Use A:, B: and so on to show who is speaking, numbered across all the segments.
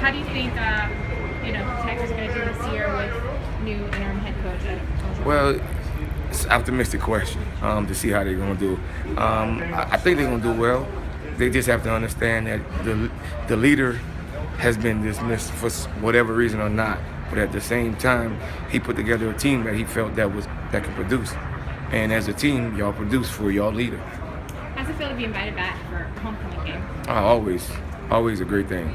A: How do you think the Tigers are going to do this year with new interim head coach Ed Orgeron?
B: Well, it's an optimistic question to see how they're going to do. I think they're going to do well. They just have to understand that the leader has been dismissed for whatever reason or not. But at the same time, he put together a team that he felt that could produce. And as a team, y'all produce for y'all leader.
A: How's it feel to be invited back for a homecoming game?
B: Always a great thing.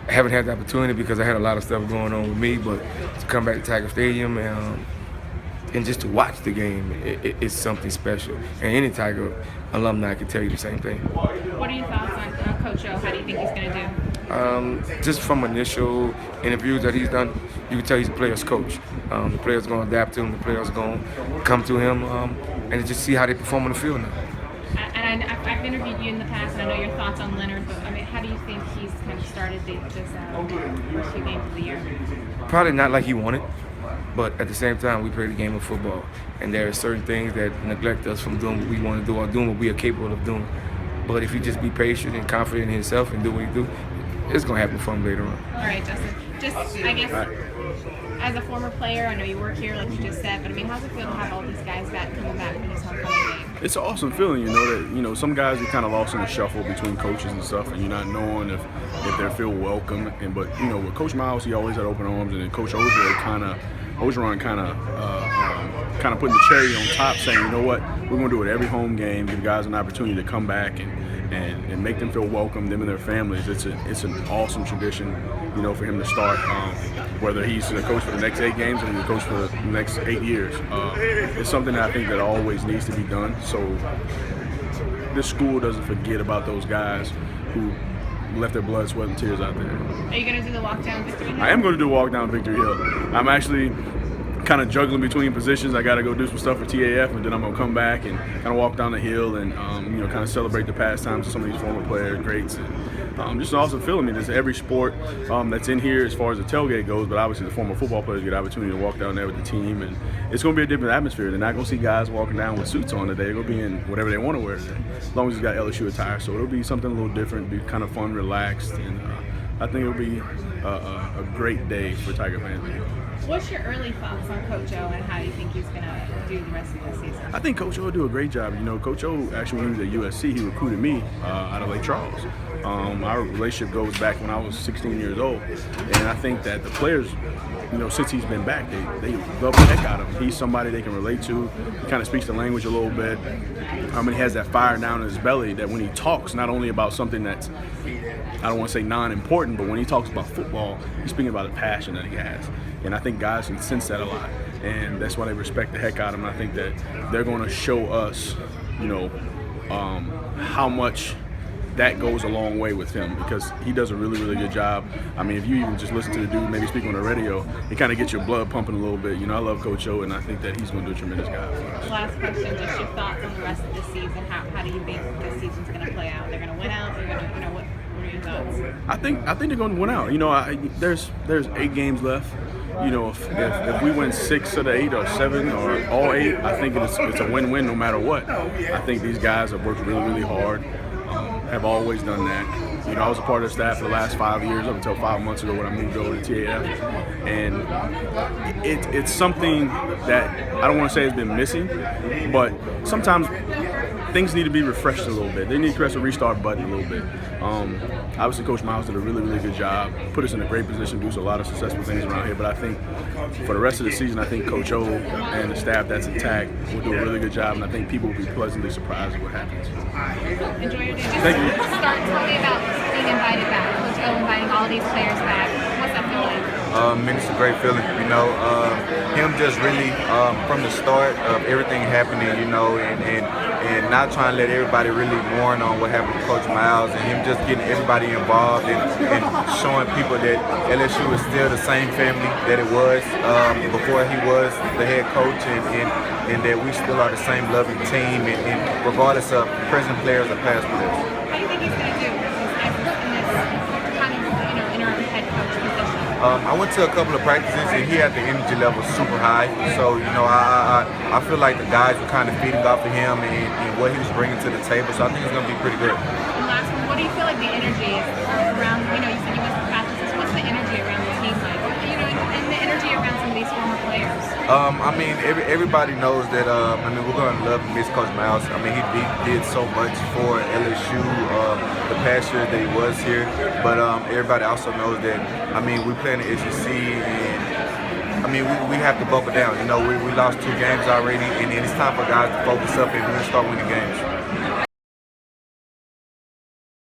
B: I haven't had the opportunity because I had a lot of stuff going on with me, but to come back to Tiger Stadium and just to watch the game, it's something special. And any Tiger alumni can tell you the same thing.
A: What are your thoughts on Coach O? How do you think he's going to do?
B: Just from initial interviews that he's done, you can tell he's a player's coach. The players going to adapt to him. The players going to come to him and just see how they perform on the field now.
A: And I've interviewed you in the past, and I know your thoughts on Leonard, but I mean, how do you think he's kind of started this first few games of the year?
B: Probably not like he wanted, but at the same time, we play the game of football, and there are certain things that neglect us from doing what we want to do or doing what we are capable of doing. But if you just be patient and confident in himself and do what he do, it's going to happen for him later on.
A: All right, Justin. Just, I guess, as a former player, I know you work here, like you just said, but I mean, how's it feel to have all these guys back coming back for this homecoming game?
C: It's an awesome feeling, that some guys get kind of lost in the shuffle between coaches and stuff, and you're not knowing if they feel welcome. But with Coach Miles, he always had open arms, and then Coach Orgeron kind of putting the cherry on top, saying, you know what, we're going to do it every home game, give guys an opportunity to come back and make them feel welcome, them and their families. It's an awesome tradition, for him to start, whether he's the coach for the next 8 games or he's the coach for the next 8 years. It's something that I think that always needs to be done. So this school doesn't forget about those guys who left their blood, sweat, and tears out there.
A: Are you going to do the walk down Victory Hill?
C: I am going to do a walk down Victory Hill. I'm actually kind of juggling between positions. I got to go do some stuff for TAF, and then I'm going to come back and kind of walk down the hill and kind of celebrate the pastimes of some of these former players, greats. And just an awesome feeling. I mean, there's every sport that's in here as far as the tailgate goes, but obviously the former football players get an opportunity to walk down there with the team, and it's going to be a different atmosphere. They're not going to see guys walking down with suits on today. They're going to be in whatever they want to wear today, as long as it's got LSU attire. So it'll be something a little different, be kind of fun, relaxed, and I think it'll be a great day for Tiger fans.
A: What's your early thoughts on Coach O, and how do you think he's going to do the rest of the season?
C: I think Coach O will do a great job. Coach O, actually, when he was at USC, he recruited me out of Lake Charles. Our relationship goes back when I was 16 years old. And I think that the players, since he's been back, they love the heck out of him. He's somebody they can relate to. He kind of speaks the language a little bit. He has that fire down in his belly that when he talks, not only about something that's, I don't want to say non-important, but when he talks about football, he's speaking about the passion that he has. And I think guys can sense that a lot. And that's why they respect the heck out of him. I think that they're going to show us, how much that goes a long way with him, because he does a really, really good job. I mean, if you even just listen to the dude maybe speak on the radio, it kind of gets your blood pumping a little bit. I love Coach O, and I think that he's going to do a tremendous job.
A: Last question, just your thoughts on the rest of the season. How do you think this season's going to play out? They're going to win out? They're going to, what are your thoughts?
C: I think they're going to win out. There's 8 games left. If we win 6 of the 8 or 7 or all 8, I think it's a win-win no matter what. I think these guys have worked really, really hard. Have always done that. I was a part of the staff for the last 5 years, up until 5 months ago when I moved over to TAF. And it's something that I don't want to say has been missing, but sometimes things need to be refreshed a little bit. They need to press a restart button a little bit. Obviously, Coach Miles did a really, really good job, put us in a great position, do a lot of successful things around here. But I think for the rest of the season, I think Coach O and the staff that's intact will do a really good job, and I think people will be pleasantly surprised at what happens.
A: Enjoy your day.
C: Thank you.
A: Tell me about being invited back. Coach O inviting all these players back. What's that feel like?
D: It's a great feeling, him just really from the start of everything happening, and not trying to let everybody really mourn on what happened to Coach Miles, and him just getting everybody involved and showing people that LSU is still the same family that it was before he was the head coach, and that we still are the same loving team, and regardless of present players or past players.
A: How do you think he's going to do in this kind of interim head coach position?
D: I went to a couple of practices, and he had the energy level super high. So, I feel like the guys were kind of feeding off of him and what he was bringing to the table. So I think it's going to be pretty good.
A: And last one, what do you feel like the energy is around? You said you went to the
D: I mean, everybody knows that. I mean, we're going to love and miss Coach Miles. I mean, he did so much for LSU the past year that he was here. But everybody also knows that. I mean, we play in the SEC, and I mean, we have to buckle down. You know, we lost 2 games already, and it's time for guys to focus up and really start winning games.